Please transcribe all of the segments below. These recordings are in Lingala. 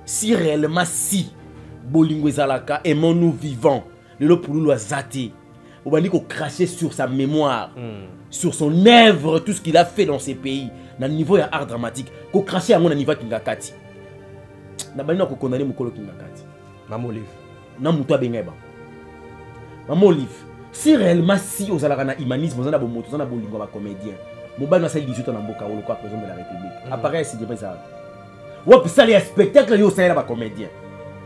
si réellement si bolingo ezalaka aimons-nous vivants le pululu azate obandi ko cracher sur sa mémoire sur son œuvre tout ce qu'il a fait dans ces pays na niveau ya art dramatique ko cracher yango na niveau kingakati na bali na ko condamner mukolo kingakati Maman Olive na muto abenga ba Maman Olive si réellement si ozalaka na humanisme ozana bo moto ozana bolingo ba comédien mobali na sali 18 ans na mboka olo kwa président de la république apparaît si dépend ça wapi sali spectacle yo sala ba comédien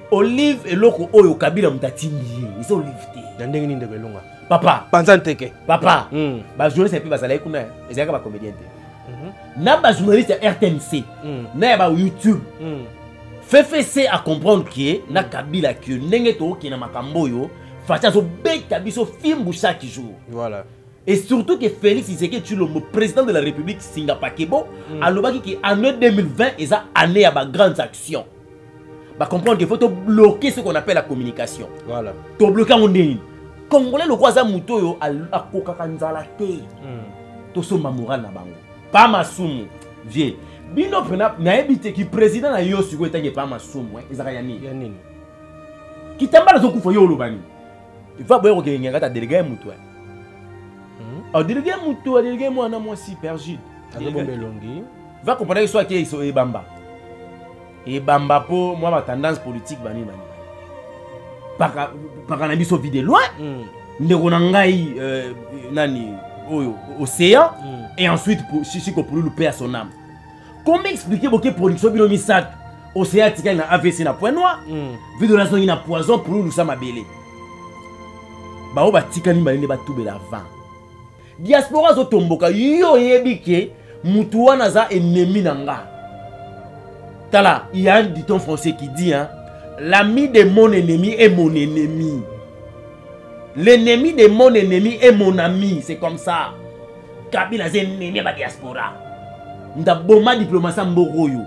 Olive eloko oyo Kabila mutatingi iso Olive te na ndenge nini ndebelonga papa panzanteke papa ba journaliste pe bazala kuna ezaka ba comédien te na ba journaliste ya RTNC na ba YouTube FFC à comprendre que na Kabila que ndenge to ki na makambo yo facha so beka biso film chaque jour voilà. Et surtout que Félix Tshisekedi Tshilombo, président de la République Singapakebo, a dit qu'en 2020, il y a année à grandes actions. Bah comprendre qu'il faut bloquer ce qu'on appelle la communication. Voilà. To bloquer on est. Congolais le quoi ça muto yo a koka kanzala te. To so mamura na bango. Pas masumu. Vieux. Bino pena na ebité qui président na yo siko etange pas masumu, ezaka yani. Yani. Kitambala zo kufa yo lobani. Il va boyer ko ngenga ta délégué muto. A délégué muto, a délégué moi na moi si pergide. Va comprendre que soit qui est ebamba. Ebamba pour moi ma tendance politique bani bani. Par na biso vide loin. Ndeko na ngai nani oyo océan et ensuite pour Chichiko pour le paix à son âme. Comment expliquer que production bino misat océan tika na AVC na point noir. Vide la zone na poison pour nous ça mabele. Ba o ba tika ni balinde ba tubela vent. Diaspora zo tomboka yo yebike mutu wana za ennemi nanga. Tala, il y a un dicton français qui dit hein, l'ami de mon ennemi est mon ennemi. L'ennemi de mon ennemi est mon ami, c'est comme ça. Kabila c'est ennemi ba diaspora. Nda boma diplomatie mboko yo.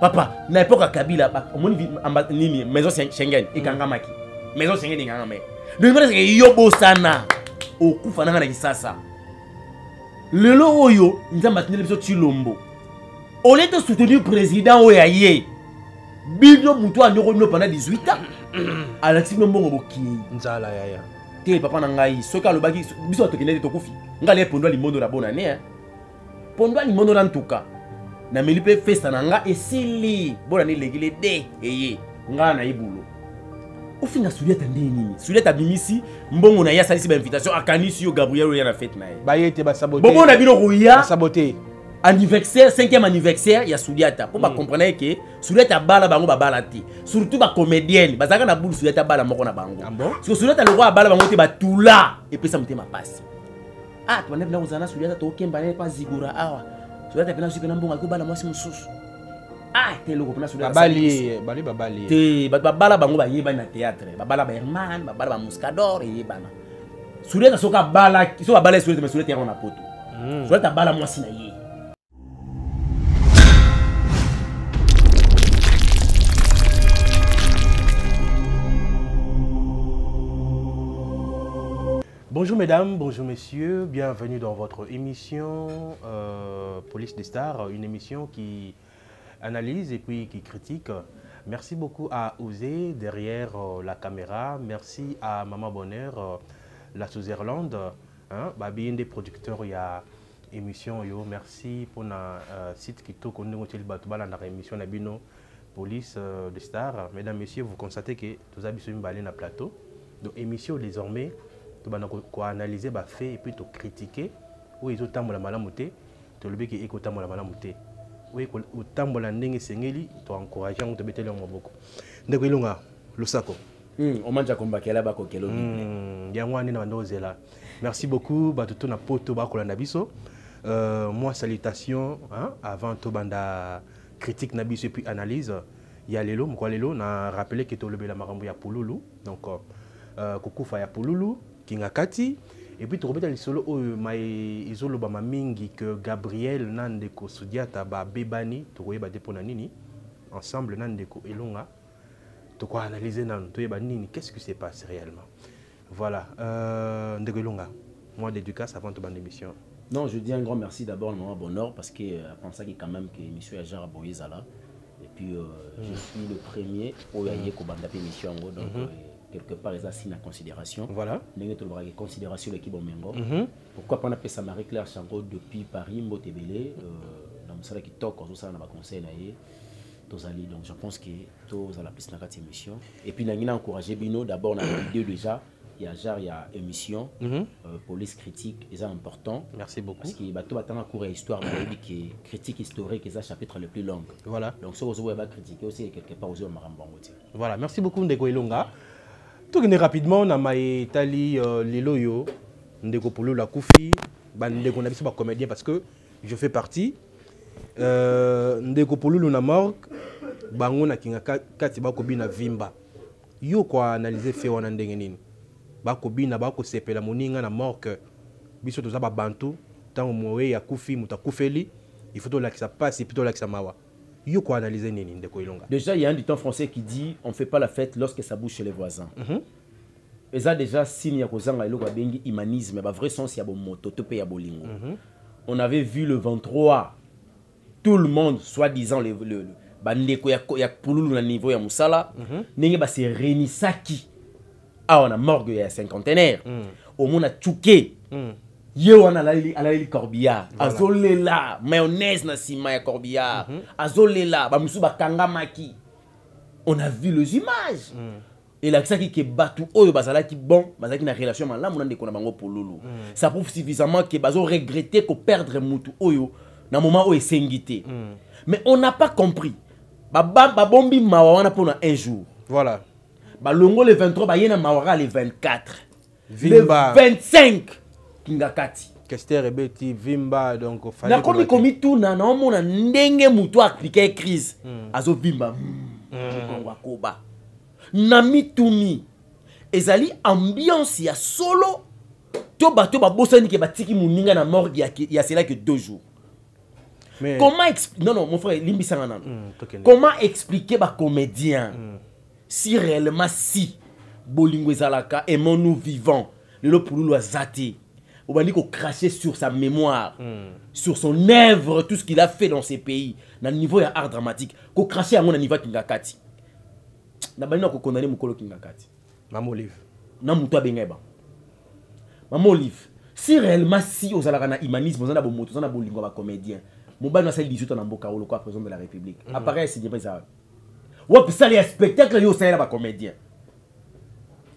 Papa, na époque à Kabila omoni nini maison Schengen ikangamaki. Maison Schengen ikangamaki. Donc c'est que yo bosana okufa nanga na kisasa. Lelo oyo nzamba tinele biso Tshilombo. On est soutenu président oyaye. Bino muto anyoko no pendant 18 ans. Alexis Mbongo boki. Nzala yaya. Te papa na ngai soka lobaki biso atokende to kufi. Ngale pondo limondo na bona ne. Pondo limondo na ntuka. Na melipe festa na nga esili. Bona ni legile de eye. Nga na ibulo. Ofinga Soulieta ndeni. Soulieta bimisi mbongo na ya salisi ba invitation akanisi yo Gabriel ya na fête na ye. Ba yete ba saboter. Bongo na bino roya. Saboter. Anniversaire 5e anniversaire ya Soulieta. Pour ba comprendre que Soulieta bala bango ba bala ti. Surtout ba comédienne, bazaka na boule Soulieta bala moko na bango. Parce que Soulieta le roi bala bango te ba tula et puis ça me te ma passe. Ah, tu n'as pas osana Soulieta to kemba ne pas zigura awa. Soulieta pena su pena mbonga ko bala mwasi mususu. Ah, te loko pena Soulieta. Babali, bali babali. Te ba bala bango ba yeba na théâtre, ba bala ba Herman, ba bala ba Muscador et yebana. Soulieta soka bala, so ba bala Soulieta mais Soulieta on a poto. Soulieta bala mwasi na ye. Bonjour mesdames, bonjour messieurs, bienvenue dans votre émission Police des Stars, une émission qui analyse et puis qui critique. Merci beaucoup à Ouzé derrière la caméra, merci à Maman Bonheur, la Sous-Irlande, hein, bien des producteurs, il y a émission, yo, merci pour le site qui tourne dans la émission Nabino Police des Stars. Mesdames, messieurs, vous constatez que tous avez sur une plateau, donc émission désormais. Tu vas analyser les faits et puis tu critiquer où ils ont tant de malamuté, tu le qui écoute tant de malamuté. Oui, autant de l'année sengeli, tu encourages à te mettre le maboko. Donc il y a le sako. On mange à combattre là-bas quoi kelo. Il y a un an là. Merci beaucoup. Bah tout na poto ba kolanda biso. Moi salutations avant tout banda critique na biso et puis analyse. Il y a lelo, moi lelo na rappelé que tu le la marambo ya Pululu. Donc kukufa ya Pululu. Kingakati et puis tu remettras les solos ils ont le bama mingi que Gabriel Nandeko Soudiata ba bebani tu vois ba dépona nini ensemble Nandeko elonga tu quoi analyser nan tu ba nini qu'est-ce qui s'est passé réellement voilà Ndeko elonga moi dédicace avant de ban émission. Non, je dis un grand merci d'abord à Maman Bonheur parce que après ça qui quand même que monsieur Ajar Boyezala Et puis, je suis le premier au Yayeko Bandapi Mission. Donc, quelque part, ils assignent la considération. Voilà. Considération de l'équipe Omengo. Pourquoi pas on appelle ça Marie-Claire Chango depuis Paris, Mbotebele, dans le salon qui toque, on a un conseil. Donc, je pense que tous à la piste de émission. Et puis, on a encouragé Bino. D'abord, on a vidéo déjà. Il y a émission, police critique, c'est important. Merci beaucoup. Parce qu'il y a un cours d'histoire, qui est critique historique, c'est un chapitre le plus long. Voilà. Donc, si vous avez critiqué aussi, quelque part, vous avez Voilà, merci beaucoup, Ndeko Ilonga. Tout rapidement, na mai tali liloyo ndeko polo la koufi ndeko na biso ba comédien parce que je fais partie ndeko polo na morgue bango na kinga kati ba ko bina vimba yo kwa analyser fait wana ndenge nini ba ko bina ba ko sepela moninga na morgue biso toza ba bantu tango mowe ya koufi mutakufeli il faut to la que ça passe et plutôt la que ça mawa yo quoi analyser nini ndeko Ilonga. Déjà il y a un dicton français qui dit on fait pas la fête lorsque ça bouge chez les voisins. Et ça déjà signe ya kozanga eloko bengi humanisme ba vrai sens ya bo moto to pe ya bolingo. On avait vu le 23 tout le monde soi-disant le bandeko ya pululu na niveau ya musala nenge ba se réunisaki on a morgue ya cinquantenaire au monde a tchouké Yo on a la corbillard azolela mayonnaise na sima ya corbillard azolela ba musu ba kanga maki. On a vu les images et là ça qui batu oyo bazala ki bon bazala ki na relation malamu na ndeko na bango polulu. Ça prouve suffisamment que bazo regretter ko perdre mutu oyo na moment où esengité. Mais on n'a pas compris ba bombi mawa wana pour un jour. Voilà. Ba longo le 23 ba yena mawara le 24. Vimba. Le 25 Kingakati. Kester ebeti vimba donc fallait. Na komi tout na omona ndenge mutu appliquer crise. Azo vimba. Wakoba. Na mituni. Ezali ambiance ya solo. To bato ba bosani ke batiki muninga na morgue ya cela que 2 jours. Mais comment expliquer non mon frère limbi sangana. Comment expliquer ba comédien si réellement si bolingo ezalaka aimons-nous vivants le pululu azati. On va dire qu'on crachait sur sa mémoire, sur son œuvre, tout ce qu'il a fait dans ces pays, dans le niveau de art dramatique, qu'on crachait à mon niveau Kingakati. Na bani na ko condamner mukolo Kingakati. Maman Olive. Na muto bengeba. Maman Olive. Si réellement si aux alaka na humanisme, aux ana bo moto, aux ana bo lingua ba comédien. Mon bani na sali 18 ans na mboka olo quoi président de la République. Apparaît signé pas ça. Ou puis ça les spectacle yo ça ba comédien.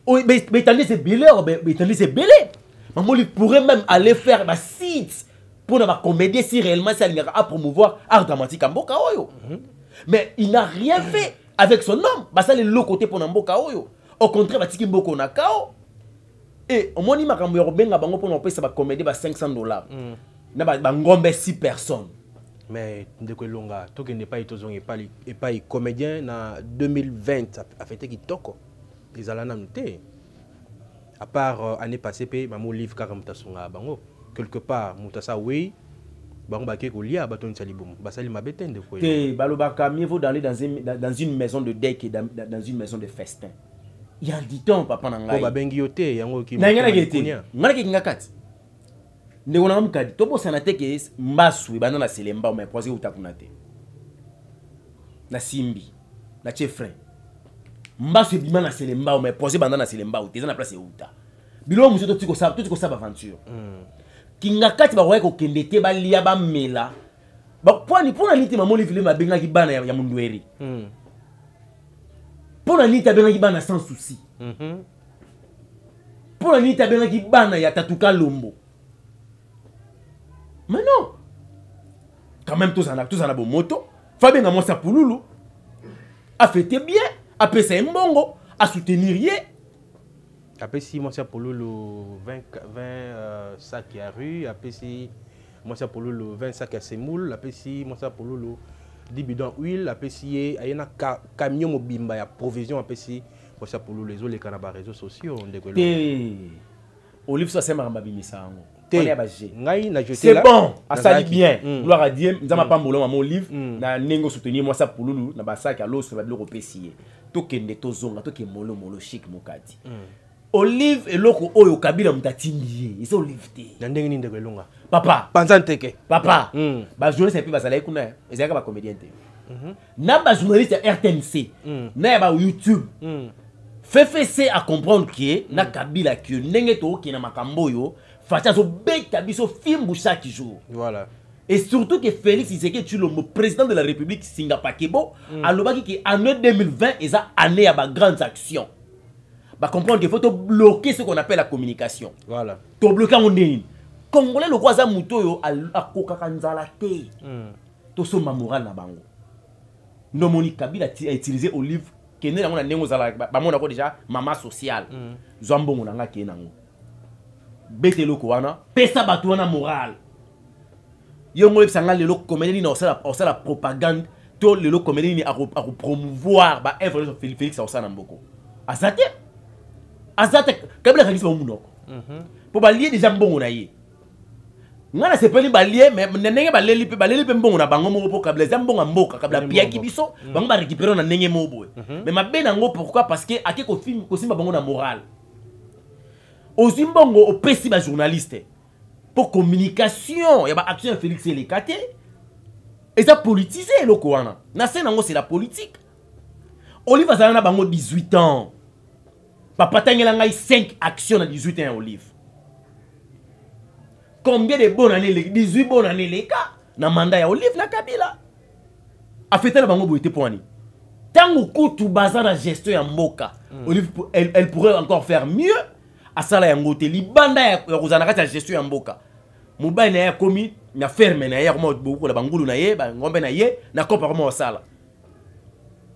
Oh mais tandis c'est belé, mais tandis c'est belé. Maman Olive pourrait même aller faire ma site pour ma comédie si réellement ça à promouvoir art dramatique en Mboka Oyo. Mais il n'a rien fait avec son nom. Bah ça le côté pour Mboka Oyo. Au contraire, bah tiki Mboko na kao. Et au moins il m'a cambié benga bango pour nous payer sa comédie bah $500. Na bah ngombe 6 personnes. Mais ndeko Ilonga, to que n'est pas itozong et pas comédien na 2020 a fait qui toko. Ils allaient n'amté. À part année passée, maman livre karamta songa bango quelque part mutasa oui bango baké ko lia baton salibum basali mabetende ko te balobaka mieux vaut d'aller dans une maison de deuil que dans une maison de festin. Il y a dit ton papa na ngai ko babengi yote yango ki na ngana kete ngana ke ngakati ndeko na mukadi to bosana te ke mbasu bana na selemba mais poser utakuna te na simbi na chefre mbasu bima na selemba mais poser bana na selemba ou te na place uta bilo muso to tiko sa aventure Kingakati ba ko kendete ba lia ba mela ba poni pona liti mamo livile ma benga ki bana ya mundweri pona liti benga ki bana sans souci pona liti benga ki bana ya tatuka lombo. Mais non, quand même tous en a bon moto Fabien a monsa pululu a fêté bien a payé un bongo a soutenir yé. Après si moi c'est pour le 20 sacs à rue, après si moi c'est pour le 20 sacs à semoule, après si moi c'est pour le 10 bidons d'huile, après si il y a un camion mobimba, il y a provision, après si moi c'est pour les autres les canaux réseaux sociaux. Olive ça c'est maramba bimisa. C'est bon, ça dit bien. Gloire à Dieu, nous avons pas mollo maman Olive, na nengo soutenir moi ça pour lulu, na ba sac à l'eau sur la bleu repécier. To kende to zonga, to ke mollo chic mokati. Olive et loko oyo kabila mutatimbiye ils sont Olive te ndenge ndeko Ilonga papa panzanteke papa ba journée c'est plus ba salaire kuna ezaka ba comédien te na ba journaliste ya RTNC na ya ba YouTube FFC à comprendre que na Kabila que ndenge to ki na makambo yo facha zo beta biso film chaque jour. Voilà. Et surtout que Félix Tshisekedi le président de la République Singapakebo alobaki que année 2020 eza année ya ba grandes actions. Ba comprendre qu'il faut bloquer ce qu'on appelle la communication. Voilà. To bloquer on ndeni. Congolais le kwaza muto yo akokaka nzala te. To soma moral na bango. No moni Kabila a utilisé Olive kene na ndenge ozala ba mona ko déjà mama sociale. Zambongo na nga kenango. Betelo ko wana pesa batu wana moral. Yongo epsanga lelo comédie na osala propagande to lelo comédie ni a promouvoir ba œuvre de Félix osana mboko. Azate Kabila kanisi ba munoko. Po ba lié déjà mbongo na ye. Ngana sepeli ba lié mais ndenge ba leli pe mbongo na bango moko po Kabila za mbongo mboka Kabila piaki biso bango ba récupérer na ndenge mobo. Mais mabe nango pourquoi parce que ake ko film ko simba bango na moral. Aussi mbongo au pesi ba journaliste. Pour communication, il y a pas action Félix Elekate. Et ça politisé le Kouana. Nassé nango c'est la politique. Olive Azalana bango 18 ans. Papa Tangelanga 5 actions à 18 ans Olive. Combien de bonnes années 18 bonnes années les cas na mandat ya Olive na Kabila. A fait la bango boité pour ani. Tango kutu bazar la gestion ya mboka. Olive elle pourrait encore faire mieux. Asala yango te libanda ya kozana kati ya gestion ya mboka. Mobile na ya komi na ferme na ya koma beaucoup la bangulu na ye ba ngombe na ye na kopa koma osala.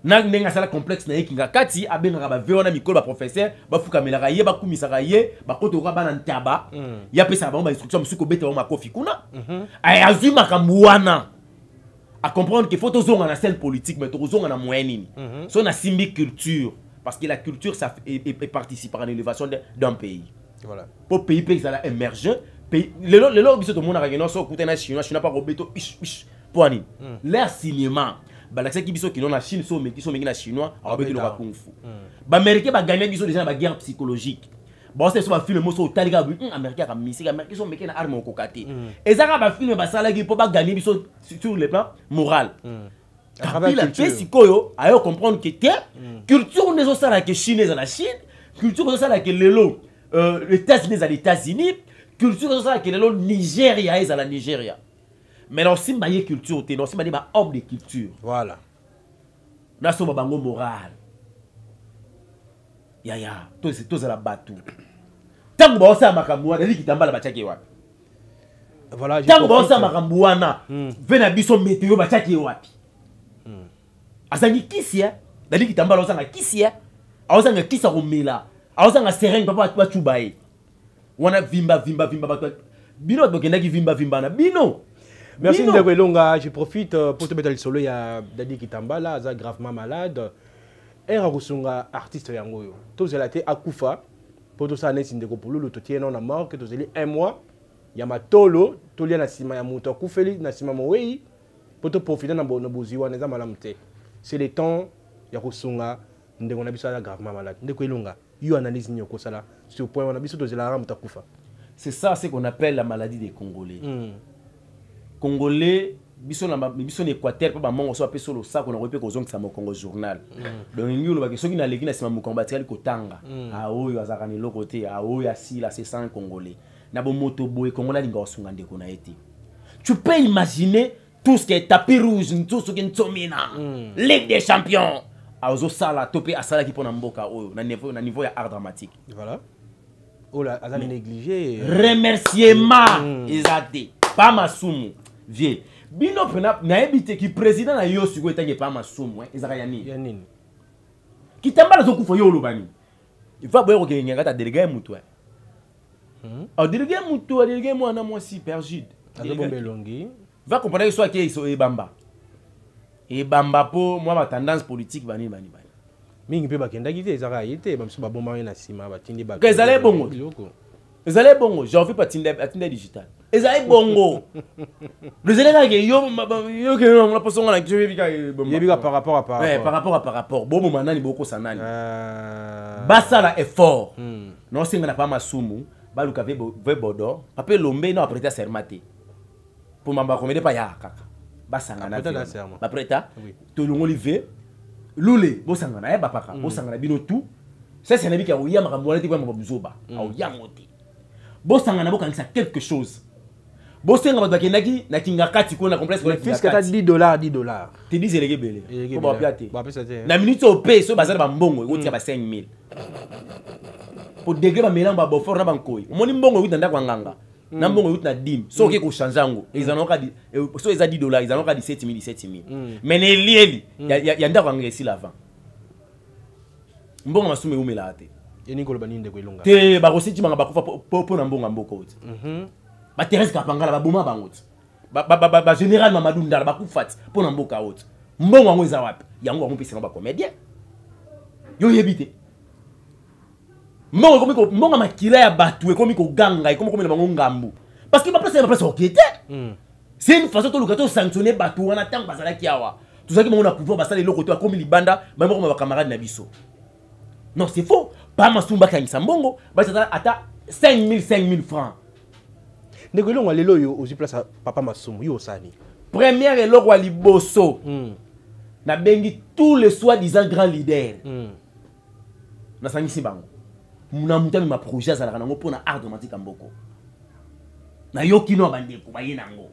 Na ndenga sala complexe na ye kinga kati abenga ba veona mikolo ba professeur ba fuka melaka ye ba kumisaka ye ba koto ka bana ntaba ya pesa ba instruction musuko beta ba makofi kuna. Ay azuma kamwana. À comprendre qu'il faut tozonga na scène politique mais tozonga na moyen nini. So na simbi culture. Parce que la culture, ça participe à l'élévation d'un pays. Voilà. Pour pays qui sont émergents, les gens qui sont au monde, ils sont les Chinois, pas Roberto, pour aller. Leur cinéma, les qui sont en Chine, qui sont en Chinois, Roberto le Kung Fu. Les Américains ont gagné déjà la guerre psychologique. Bon, c'est un film qui est Américain a mis, les Américains sont une arme au cocaté. Et ça, un film qui peut gagner sur le plan moral. Kabila pesi koyo ayo comprendre que culture ne so la que chinoise à la Chine, culture ne so la que lelo les États-Unis à les États-Unis, culture ne so la que lelo Nigeria à la Nigeria. Mais non si maye culture té non si maye ba homme de culture. Voilà. Na so bango moral. Ya to za la batu. Tango ba osa makambo wana li kitambala bachake wapi. Voilà, tango ba osa makambo wana vena biso météo bachake wapi. Azangi kisia, dali kitambala ozanga kisia, ozanga kisa romela, ozanga sereng papa ba chubaye. Wana vimba bino bokenda ki vimba na bino. Merci Ndeko Elonga, je profite pour te mettre le solo ya Dadi Kitambala, aza gravement malade. Era Rusunga artiste yango yo. To zelate akufa pour to sa nesi Ndeko Pululu to tiena na mort que to zeli 1 mois. Ya matolo, to lia na sima ya muto akufeli na sima mowei. Pour te profiter na bozi wana za malamte. C'est le temps ya kosunga ndeko na biso ala gravement malade. Ndeko Elonga, yo analyse ni okosala sur point wana biso to zela mutakufa. C'est ça ce qu'on appelle la maladie des Congolais. Congolais biso na biso na Équateur pa mongo so apeso lo sa ko na repe ko zonga sa mo Congo journal. Donc ngi lo ba soki na leki na sima mo combattre ko tanga. A oyo azaka ni lokote, a oyo asila c'est sans Congolais. Na bo moto boy Congolais linga osunga ndeko na été. Tu peux imaginer tout ce qui est tapis rouge, tout ce qui est Ntsomina, Ligue des champions. Aozo sala topé à sala qui pona mboka oyo na niveau ya art dramatique. Voilà. Oh là, azali négligé. Remerciement ezate. Pas masumu. Vieux. Bino pena na ebité ki président na yo siko etange pas masumu, ezaka ya nini? Ya nini? Kitambala zo kufa yo lobani. Il va boyer ko nganga ta délégué mutu. Délégué mutu, délégué mwana mwasi perjide. Azobombe longi. Va comprendre que soit qui est ebamba. Ebamba po moi ma tendance politique bani. Mingi pe bakenda kite ezaka yete ba mso ba bomba na sima ba tindi ba. Ezale bongo. Ezale bongo, j'ai envie pas tinde digital. Ezale bongo. Ezale ka yo ke on la poso ngana ki bika bomba. Yebika par rapport à par rapport. Ouais, par rapport. Bobo manani boko sanani. Basala effort. Non singa na pa masumu, ba luka ve bodo, pape lombe na prêter serment. Pour m'amba commander pas ya kaka. basangana prêta to longoli ve lule bosangana bapaka bosangana bino tout ça c'est nabi ka oya makambo wana te kwa mabuzoba oya moti bosangana bokanisa quelque chose bosenga bato bakendaki na kingakati kuna complexe le fisc ata $10 te dis elege bele ko ba piate bapesa te na minute au pe so bazala ba mbongo ko tia ba 5000 pour degré ba melango ba bofor na bankoi omoni mbongo wita ndako nganga na mbongo wita na 10 so ke ko changer ngo ezanoka di so eza $10 ezanoka di 7000 mais ne lieli ya ndako nganga esi l'avant mbongo masume umela ate yeni ko lobaninde ko ilonga te ba kositi manga bakufa po na mbongo mboko oti ba Thérèse Kapangala ba boma bangoti ba général Mamadou Ndala ba kufati po na mboka oti mbongo wango eza wapi yango wango pesa ba comédien yo yebite mbongo makila ya batu ekomi ko ganga ekomi komela bango ngambu parce que ba place okete c'est une façon to lukato sanctionner batu wana tango bazala kiawa tuzaki bango na pouvoir basala eloko to akomi libanda ba moko ba camarade na biso non c'est faux pas masumba kangisa mbongo ba ata 5000 francs. Ndeko ilonga lelo yo ozi place papa Masumu yo sani. Première eloko wa liboso. Na bengi tous les soi-disant grands leaders. Na sangisi bango. Muna mutami ma projet za nango pona art dramatique mboko. Na yokino bandeko ba yenango.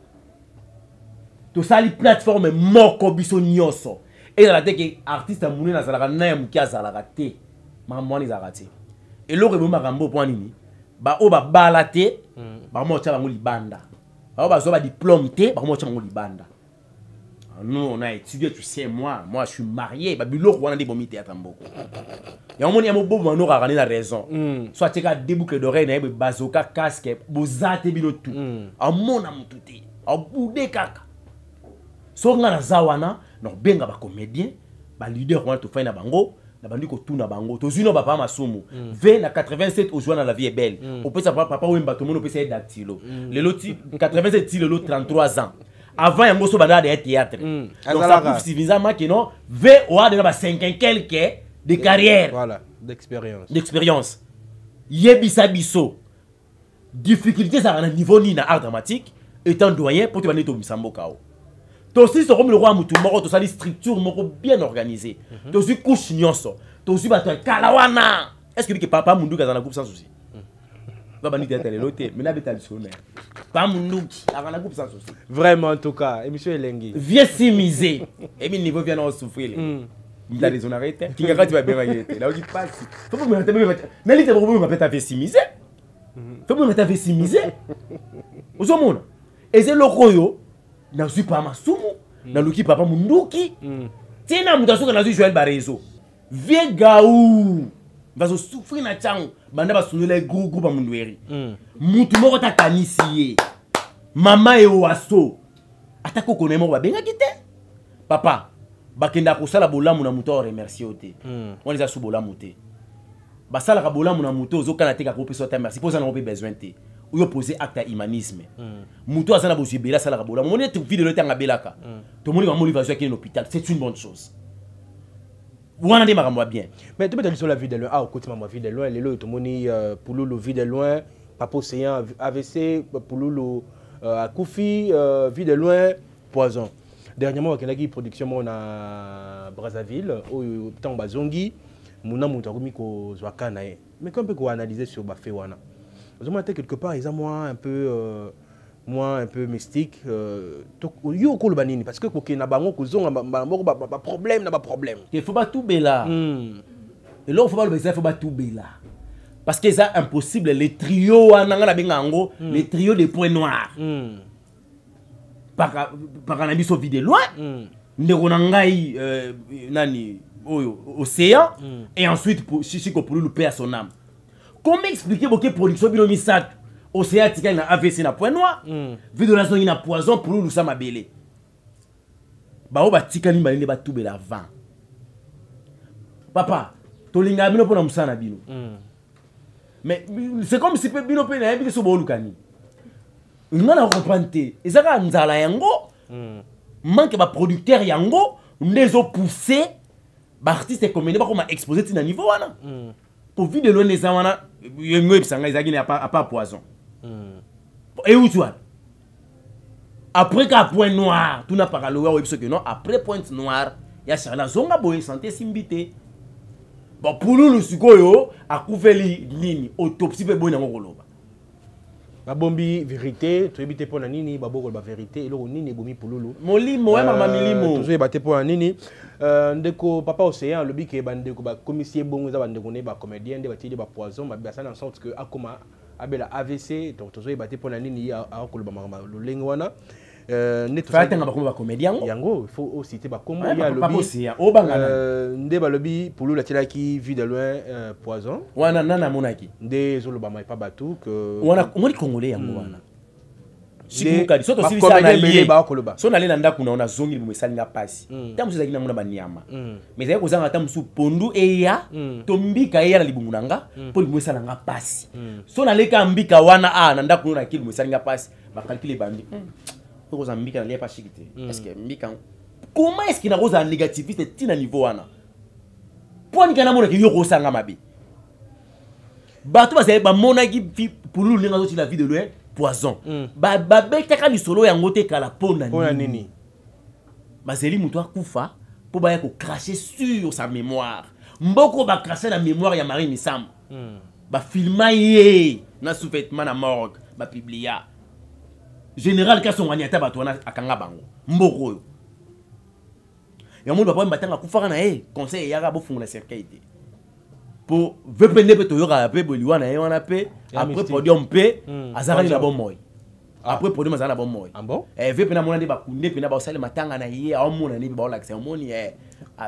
To sali plateforme moko biso nyoso. Et la teke artiste amune na zalaka na ya mukia zalaka te. Mamwani zalaka te. Eloko bo makambo po nini? Ba o ba balate ba mo tia bango libanda ba ba zo ba diplôme te ba mo tia bango libanda. Nous on a étudié, tu sais, moi je suis marié ba biloko wana de bomi théâtre mboko ya moni amo bobo no rarani la raison soit tika déboucle d'oreille na be bazoka casque bozate bino tout amona mutu te abude kaka so nga na zawana no benga ba comédien ba leader wana to faina bango na bandi ko tuna bango to zino papa Masumu v na 87 au joie la vie est belle au peut papa wemba to mono pesa dactylo le loti 87 ti le lot 33 ans avant yango so banda de théâtre donc ça prouve suffisamment que non v au a de ba 5 quelques de carrière voilà d'expérience yebisa biso difficulté ça na niveau ni na art dramatique étant doyen pour te bandi to misambo kao. Aussi, c'est comme le roi Moutou Moro, tu as des structures bien organisées. Tu as aussi couche nyonso. Tu as aussi kalawana. Est-ce que papa Moundou est dans la coupe sans souci? Papa Moundou est dans la coupe sans souci. Papa Moundou est dans la coupe sans souci. Vraiment, en tout cas, émission Elengi. Viens s'imiser. Et bien, niveau vient en souffrir. Il a des zones arrêtées. Qui regarde, tu vas bien arrêter. Là où il passe. Faut pas me mettre. N'est-ce pas pour me mettre à s'imiser? Faut pas me mettre à s'imiser. Aux hommes. Et c'est le royo. Na suis pas Masumu na luki papa Munduki tena mutasoka na Joël Barezo vie gaou vazo souffrir na chango banda basunule groupe ba Mundueri mutu moko ta kanisiye mama e waso atako konemo ba benga kite papa bakenda ko sala bolamu na muto remercier ote on les a sous bolamu te basala ka bolamu na muto zokana te ka ko pesa ta merci posa na ko besoin te ou yo poser acte à humanisme muto azana bozibela sala kabola moni te vidéo tanga belaka to moni mamoli va jouer à l'hôpital c'est une bonne chose wana de makamwa bien mais tu peux sur la vie de loin ah côté maman vie de loin les to moni Pouloulou vie de loin papa océan AVC Pouloulou Koufi vie de loin poison dernièrement quelqu'un production on a Brazzaville au temps bazongi muna muto komi ko zwakana mais comme peut ko analyser sur ba fait wana moi quelque part ils ont moins un peu mystique yo ko banini parce que ko na bango ko zonga ba problème na ba problème il faut pas tout bela et là il faut pas le baiser faut pas tout bela parce que c'est impossible les trios ananga na bengango les trios de points noirs par un abisso vide loin ndeko na ngai nani oyo océan et ensuite si ko pour le paix à son âme. Comment expliquer que production bino misatu océan tika na AVC na point noir vidéo la zone na poison pour nous ça mabele ba o ba tika ni balinde ba tubela vent papa to linga bino pona musana bino mais c'est comme si bino pe na yebi so bolukani ngana comprendre ezaka nzala yango manque ba producteur yango ndezo pousser ba artiste comme ne ba comme exposer tina niveau wana pour vide loin les awana yengo epsanga ezaki na pas poison et où tu as après qu'à point noir tout n'a pas galoué ou que non après pointe noire ya Charles zonga boye santé simbité bon pour nous le sikoyo a couvert nini autopsie pe boye nango koloba ba bombi vérité to ebité pour na nini ba boko ba vérité et lo nini bomi pululu molimo ouais mama milimo to ebate pour na nini ndeko papa océan lobi ke ba ndeko ba commissaire bongo za ba ndeko ne ba comédien de ba tidi ba poison ba ça en sorte que akoma abela AVC donc to ebate pour na nini ya akoloba mama lolengo wana Faites un comédien. Yango, il faut aussi citer Bakombo. Il y a le Ndeba lobby pour la télé qui vit de loin poison. Wana nana monaki. Nde zolobama pas batou que. Wana on dit congolais yango wana. Sikuka soto sili sana lié ba koloba. So na le nanda kuna ona zongi bu mesalinga pasi. Tamu sezaki na mona banyama. Mais zaki kozanga tamu su pondu eya tombika eya na libungunanga po libu mesalanga pasi. So na leka mbika wana nanda kuna na kibu mesalinga pasi. Ba calculer bandi. Rosa mbika na pas chiquité est-ce que mbika comment est-ce qu'il a rosa négativiste tina niveau wana point kana mona ki yo kosanga mabe bato ba mona ki pour nous linga zo la vie de loin poison ba betaka ni solo yango te kala pona nini bazeli muto akufa po ba ya ko cracher sur sa mémoire mboko ba cracher la mémoire ya Marie Misam ba filma ye na sous-vêtement na morgue ba publia général ka son wanyata bato wana akanga bango mboko yo ya mundu ba batanga kufaka na conseil ya ga bo fungula cercueil te pour veut prendre pe to yo ga pe boliwa na ye wana pe après podium pe azakali na bon moy après podium azana bon moy veut prendre mona de ba kunde pe na ba sale matanga na ye a mona ni ba lakisa moni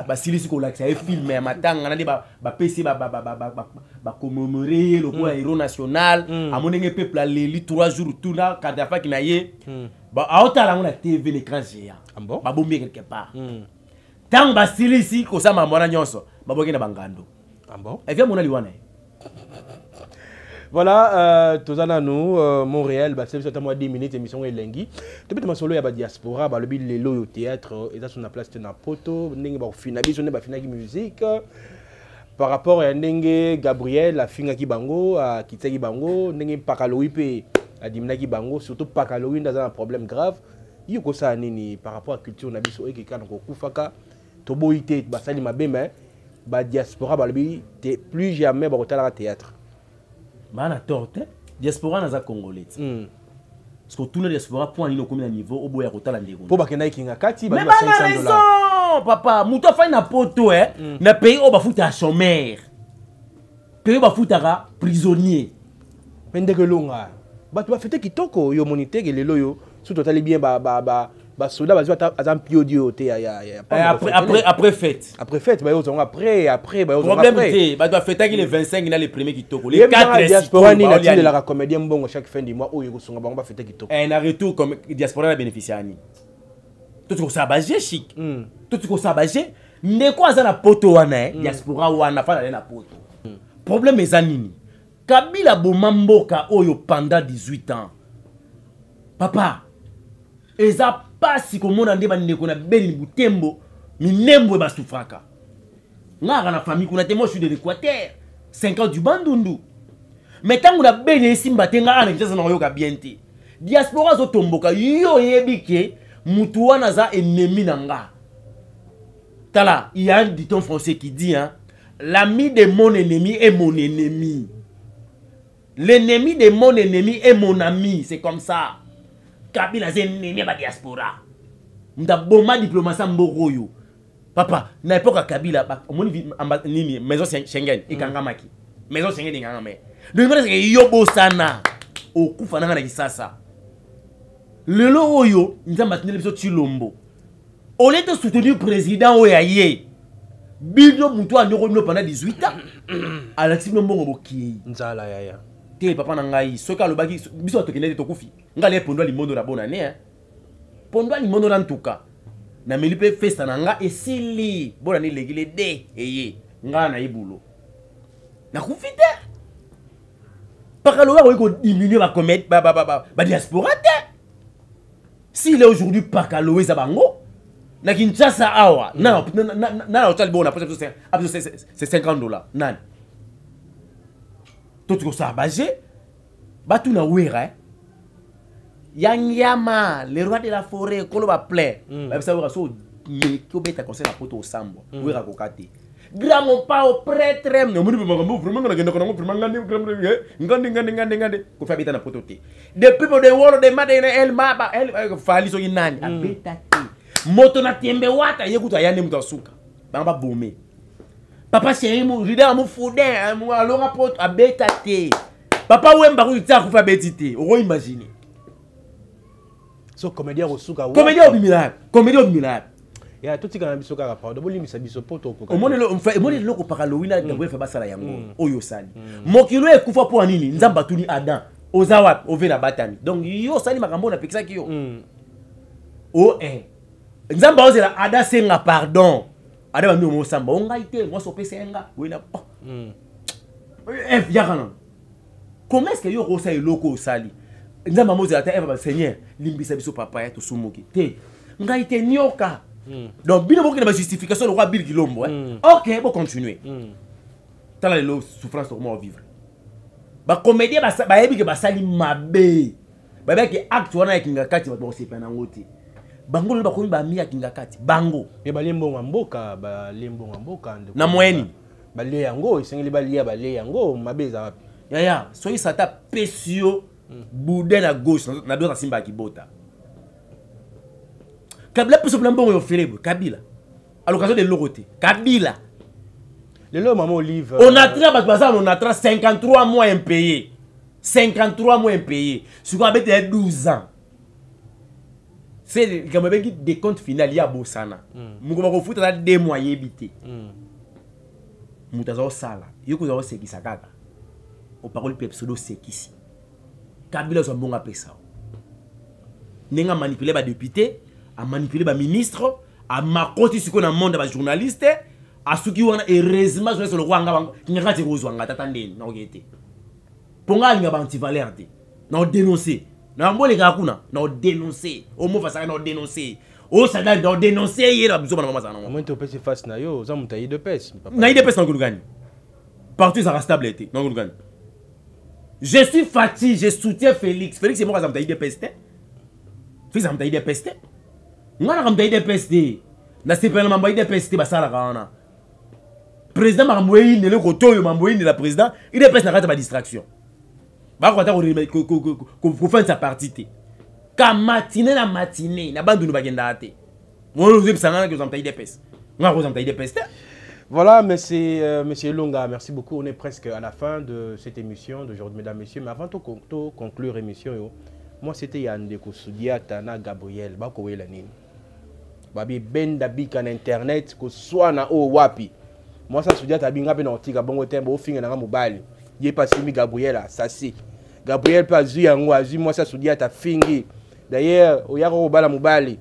ba silisi ko lakisa e film ya matanga na de ba PC ba commémorer le quoi héros national a monenge peuple a leli 3 jours tout na Kadhafi qui na ye ba aotala ngona TV l'écran géant ba bombi quelque part tant ba silisi ko sa mamona nyonso ba boki na bangando et vient mona liwana voilà tozana nous Montréal bah c'est moi 10 minutes émission elengi depuis ma solo ya ba diaspora ba lobi lelo au théâtre et ça sur la place na poto ndenge ba fina biso ne ba fina ki musique par rapport à ndenge Gabriel a finga ki bango a kitaki bango ndenge pakalowi pe a dimna ki bango surtout pakalowi ndaza un problème grave yiko sa nini par rapport à culture na biso e kika ko kufaka to boité ba sali mabema ba diaspora ba lobi plus jamais ba kotala théâtre mana torte diaspora naza congolais parce que tout le diaspora point ino comme niveau au boya kotala ndeko po bakenda ikinga kati ba $500 papa muto fa na poto na pays o ba futa chômeur pays ba futa prisonnier pendeke longa ba tu ba fete kitoko yo monite ke lelo yo sous total bien ba soda ba zwa azam piodio te ya après fête ba yo zonga après ba yo zonga problème te ba doit fêter les 25 na les premiers kitoko les 4 diaspora ni na tile la comédien mbongo chaque fin du mois o yo songa ba fêter kitoko na retour comme diaspora na bénéficiani tout ko sa baje chic tout ko sa baje ndeko aza na poto wana diaspora wana fa na poto problème ezanini Kabila bomamboka oyo pendant 18 ans papa eza pasi komona ndeba ndeko na beni butembo minembo ba sufraka ngaka na famille kuna te moi je suis de l'Équateur 5 ans du bandundu mais tangu na beni simba tenga ana kitasa na yoka bien te diaspora zo tomboka yo yebike mutu wana za ennemi nanga tala il y a un dicton français qui dit l'ami de mon ennemi est mon ennemi, l'ennemi de mon ennemi est mon ami, c'est comme ça. Kabila c'est ennemi ba diaspora. Mta boma diplomatie mboroyo. Papa, na époque à Kabila, moni nini maison Schengen ikangamaki. Maison Schengen ikangame. Le ngone c'est yobo sana. Okufa nanga na kisasa. Lelo oyo nzamba tinele biso Chilombo. Au lieu de soutenir le président oyaye. Bido muto a nyoko pendant 18 ans. Alexis Mbongo boki. Nzala yaya. Te papa na ngai soka lobaki biso to kenete to kufi. Ngale pondo limondo na bonne année Pondo limondo na ntuka. Na melipe festa na nga esili. Bonne année legile de eye. Nga na ibulo. Na kufite. Pakalowa ko diminuer ba comète ba diaspora te. S'il est aujourd'hui Pakalowe za bango. Na Kinshasa awa na hotel bon après c'est $50 nan tout ko ça bagé batu na wera Yangyama, le roi de la forêt, Koloba plaît. Ça va so ko beta conseil na poto sambo. Oui rakokate. Grand mon pas au prêtre, no muri vraiment ngandi ko fa beta na poto te. Depuis pour de wolo de madena el maba el fali so inani abeta te. Moto na tembe wata yekuta yane mtu asuka. Bamba bomé. Papa chéri mo rida mo foudin mo alonga poto abeta te. Papa wemba ko tsa ko fa betite. O imaginer. So comédien osuka. Comédien obimilab. Comédien obimilab. Ya tout tika na biso kaka pardon boli misa biso poto ko. Omone loko para Halloween na Gabriel fa basala yango. Oyo sali. Mokilo ekufa po anini nzamba tuni Adam. Ozawa ovena batami. Donc yo sali makambo na pekisa ki yo. O nzamba ozela Ada senga pardon. Ada ba mi mo samba onga ite mo so pesa nga. Wena. Yakana. Comment est-ce que yo rosa eloko sali? Nzamba mozela ta eva Seigneur limbisa biso papa ya to sumuki. Te. Nga ite nyoka. Donc, bien que la justification de roi Bill Gilombo. Ok, bon, continuer. T'as la souffrance pour moi vivre. Bah, comédien, bah, bah, sali mabe. Bah, que acte, on a kinga kati, bah, c'est pas un côté. Bango, le bakoumi, bah, mi a kinga kati. Bango. Mais bah, lembo mboka, bah, lembo mboka. Na moyenne. Bah, le yango, il s'engage bah, lia, bah, le yango, mabe, ça. Ya, soyez ça ta pesio, boudin à gauche, na d'autres simba qui bota. Kabila peut se plaindre au Philippe, Kabila. À l'occasion de l'Oroté. Kabila. Le lot, maman Olive. On a travaillé, on a 53 mois impayés. 53 mois impayés. Sur quoi avec 12 ans. C'est quand même des comptes finaux, il y a Bossana. Mouko bako foot à 2 mois yébité. Moutazo sala. Yoko zawo seki sakaka. Au parole pseudo sekisi. Kabila so bon appel ça. Nenga manipuler ba député. À manipuler les ministres, à macroter ce qu'on a monde des journalistes, à ceux qui ont heureusement sur le roi qui n'a pas été rosé, t'attendez, non été. Pour nga il y a anti-valeur, non dénoncer, non bon les gars non dénoncer, au mot face à non dénoncer, au ça non dénoncer, il y a besoin de maman ça non. Comment tu peux se faire na yo, ça montaille de pêche. Naï de pêche non gagne. Partout ça reste stabilité, non gagne. Je suis fatigué, je soutiens Félix. Félix c'est moi qui montaille de peste. Félix montaille de peste. Ngana kam taide peste na sepela mambo ide peste basala kana président mamboyi ne le kotoyo mamboyi ne la président ide peste na kata ba distraction ba ko ta ko faire sa partie ka matinée na matinée na bandu no bagenda ate mo no zipsanga que zamta ide peste ngana ko zamta ide peste. Voilà, monsieur Longa, merci beaucoup. On est presque à la fin de cette émission d'aujourd'hui, mesdames, messieurs. Mais avant de conclure l'émission, moi c'était Yande Koussoudiata na Gabriel Bakowe Lanine. Babi benda bika na internet ko soit na o wapi. Moi ça Soudiata binga pe na otika bongo tembo ofinga na mobali. Ye pas simi Gabriel asasi. Gabriel pas zu yango azu moi ça Soudiata fingi. D'ailleurs, o yako bala mobali.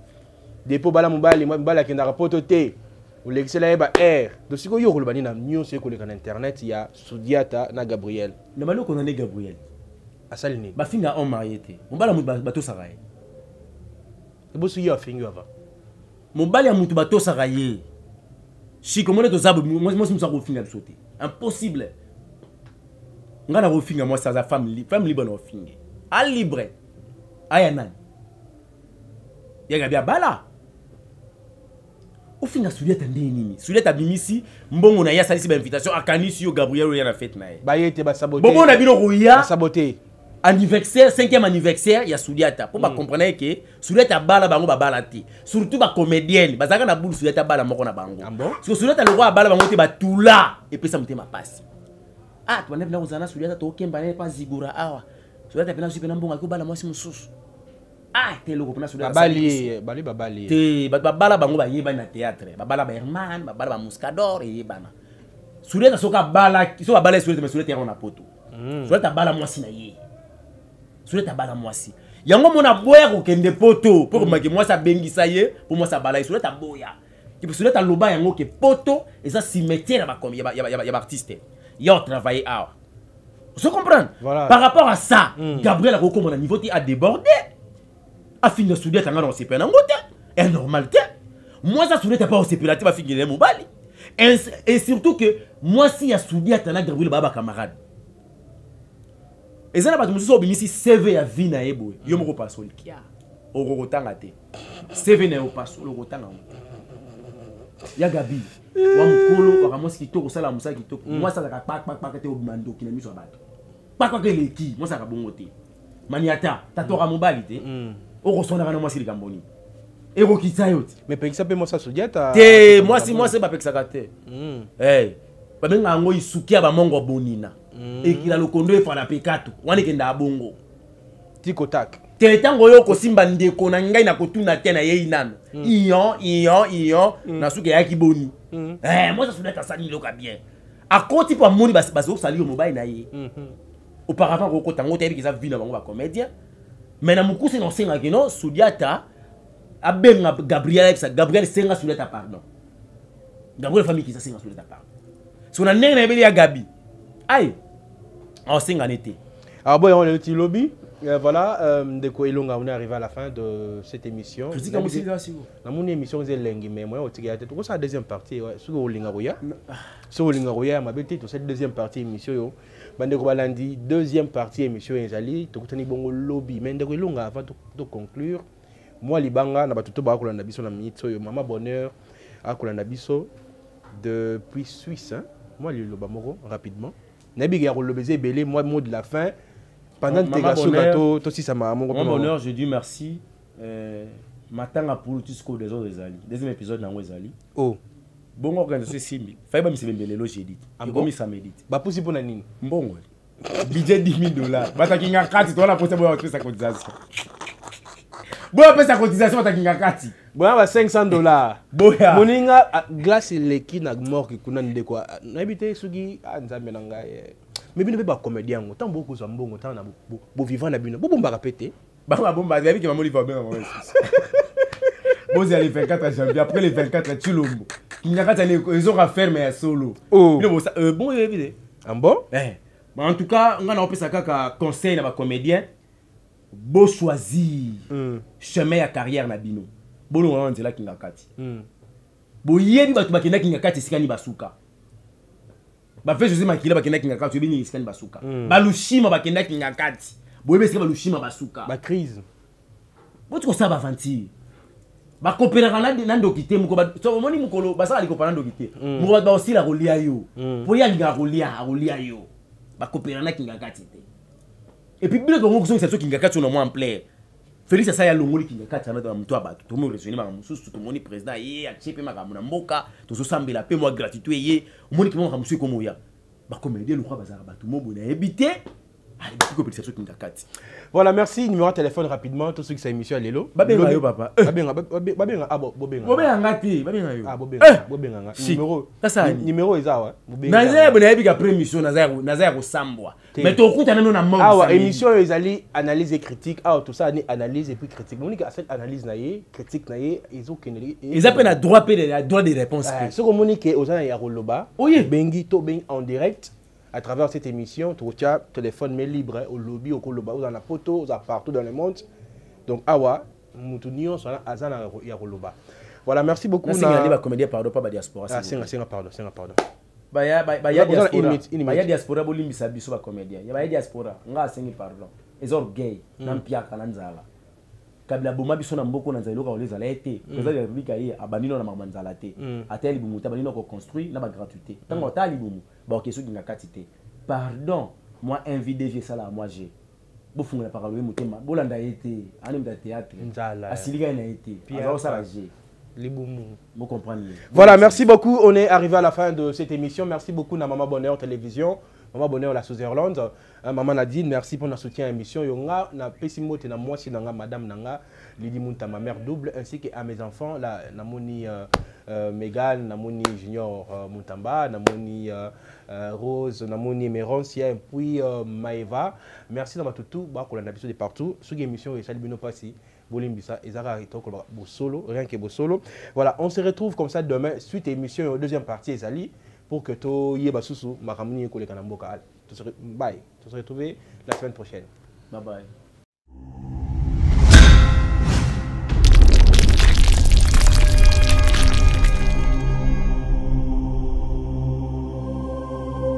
Depo bala mobali, moi bala ki na rapoto te. O l'excella ba air. Donc siko yo ko bani na nyo se ko le kan internet ya Soudiata na Gabriel. Le malo ko na Gabriel. Asalini. Ba finga on mariété. On bala bato saraye. E bo su yo fingi ava. Mobali ya mutu bato saraye. Si comment to zabu moi ça ko finga sauter. Impossible. Ngana ko finga moi ça femme libre no finga. A libre. Aya nani. Ya bia bala. O finga Soudiata ndeni. Soudiata bimisi mbongo na ya salisi ba invitation akanisi yo Gabriel ya na fête na ye. Ba yete ba saboter. Bobo na bino roya. Saboter. Anniversaire 5e anniversaire ya Soudiata pour ba comprendre que Soudiata bala bango ba bala ti surtout ba comédienne bazaka na boule Soudiata bala moko na bango parce que Soudiata le roi bala bango te ba tula et puis ça mutema passe ah tu na uzana Soudiata to kemba ne pas zigura awa Soudiata pena supena mbonga ko bala mwasi mususu ah te loko pena Soudiata bali te ba bala bango ba yeba na théâtre ba bala ba Herman ba bala ba Muscador et yebana Soudiata soka bala so ba bala Soudiata mais Soudiata on a poto Soudiata bala mwasi na ye Soudiata bala mwasi yango mona boya ko kende poto pour que moi ça bengisa ye pour moi ça bala Soudiata boya ki Soudiata loba yango ke poto et ça cimetière ba comme ya artiste yo travailler ah vous comprenez voilà. Par rapport à ça Gabriel a ko mon niveau ti a débordé a fini Soudiata ngana on se pena ngote est normal te moi ça Soudiata pas on se pena te ba fini mo bali et surtout que moi si ya Soudiata na Gabriel baba camarade Et ça, tu as dit CV à vie na ebo. Yo moko passo likia. O rotanga te. CV na o passo le rotanga. Ya Gabi. Wa mukolo wa kamosi kitoko sala musa kitoko. Moi ça ka pak te obimando ki na miso bato. Pak ke leki, moi ça ka bongo te. Maniata, tatora mobali te. O rosona kana moi sili kamboni. Et ko kitsa yote. Mais pekisa pe moi ça sodiata. Te moi c'est ba pekisa ka te. Eh. Ba benga ngo isukia ba mongo bonina. Et qu'il a le condo et fala pekato wana kenda bongo tiko tak te tango yo ko simba ndeko na ngai na kotuna te na yei nano iyo na suke yaki boni moi ça souhaite ça ni loka bien a côté pour moni bas sali au mobile na ye auparavant ko tango te bi za vina bango ba comédien mais na mukuse no senga ke no Soudiata abenga Gabriel senga Soudiata pardon Gabriel famille qui ça senga Soudiata pardon so na nene beli ya Gabi aïe en 5 années. Ah bon, on est petit lobby. Voilà, on est arrivé à la fin de cette émission. Dans mon émission, c'est l'engue, mais moi, c'est la deuxième partie. Sur le Lingarouya, cette deuxième partie émission, lundi, deuxième partie émission, tout le bon lobby. Mais avant de conclure, moi, Libanga, na tout le biso na minute, Maman Bonheur, à Kolanabiso depuis Suisse. Moi, le Lobamoro, rapidement. Moi, mot de la fin. Pendant que tu as Maman Bonheur, je dis merci. Matin à pour jusqu'au deuxième épisode dans Wezali. Oh. Bon organisation Simbi. Fais pas me faire le j'ai dit. Comme ça médite. Bah pour si pour nani. Bon. Budget $10,000. Bah t'as kinga kati toi la poste pour faire sa cotisation. Bon après sa cotisation t'as kinga kati. Bon va $500. Boya. Moninga glace leki na mort ki kuna ndeko. Na habité sugi nzambe na ngai. Mais bino ba comédien ngo tant beaucoup so mbongo tant na bo vivant na bino. Bo bomba répéter. Bah bomba avec maman li va bien maman. Bon c'est les 24 janvier après les 24 tu l'ombo. Kinga kati ils ont affaire mais solo. Oh. Bon évidé. En bon? En tout cas, on a ça kaka conseil na ba comédien. Beau choisir chemin à carrière na bino. Bolo on dit là kinga kati. Bo yebi batu bakenda kinga kati sikani basuka. Ba fait José Makila bakenda kinga kati bini sikani basuka. Ba lushima bakenda kinga kati. Bo yebe sikaba lushima basuka. Ba crise. Bo tu ko ça ba vanti. Ba kopera kana nando kité muko ba so moni mukolo ba sala liko panando kité. Muko ba aussi la rolia yo. Po ya linga rolia yo. Ba kopera na kinga kati te. Et puis bien donc on sait kinga kati on a moins en plaît. Félix ça ya longoli kinga kati na mtu abatu. To mo resuner ma mususu to moni président ye a chepe makamu na mboka to so sambela pe moi gratitude ye. Moni ki mo kamusu ko moya. Ba comédien le croit bazara batu mo bona éviter. Allez, compétition kinga kati. Voilà, merci. Numéro de téléphone rapidement. Tout ce qui est émission à Lelo. Babenga yo papa. Babenga ah bobenga. Bobenga ngati, babenga yo. Ah bobenga. Numéro ezawa. Naza bona yebi ka prémission naza ko sambwa. Mais to kuta nano na mort. Ah ouais, émission ezali analyse et critique. Ah tout ça ni analyse et puis critique. Monique cette analyse naie, critique naie, ils ont keneli. Ils appellent à droit des réponses. Ce que Monique ozana ya roloba. Bengi to ben en direct. À travers cette émission, tu as téléphone mais libre au lobby, au koloba, dans la photo, partout dans le monde. Donc, awa, nous tous azana yaroloba. Voilà, merci beaucoup. Merci à comédien pardon pas diaspora. Ah, c'est pardon. Ya diaspora bolimbi sabiso ba comédien. Ya diaspora, nga sengi pardon. Les orgueils, nampia kananzala. Kabla boma biso na mboko na nzalo ka olezala été. Président de la République aye abanino na mamanzala te. Ateli bumuta abanino ko construire na ba gratuité. Tant otali bumu. Bon, question qui n'a qu'à citer. Pardon, moi, invité, ça là, moi, j'ai. Beaucoup de parole, moi, Bolanda a été, anime de théâtre, Asiliga a été, alors ça, j'ai. Vous comprenez. Voilà, merci beaucoup. On est arrivé à la fin de cette émission. Merci beaucoup, Maman Bonheur Télévision. Maman Bonheur, la Switzerland. Maman Nadine, merci pour notre soutien à l'émission. Yonga, na Pessimote, na moi, si nanga, Madame Nanga, Lydie Munta, ma mère double, ainsi qu'à mes enfants, la Namoni Megan, Namoni Junior Muntamba, Namoni Rose, Namoni Méroncia, puis Maeva. Merci dans ma toutou, pour la navigation de partout. Sur l'émission, et salut, Passi. Bolimbisa, Ezara, solo, rien que solo. Voilà, on se retrouve comme ça demain, suite à l'émission, deuxième partie, Ezali. Pour que tu y aies makamuni et bye. Tu se retrouves la semaine prochaine. Bye bye.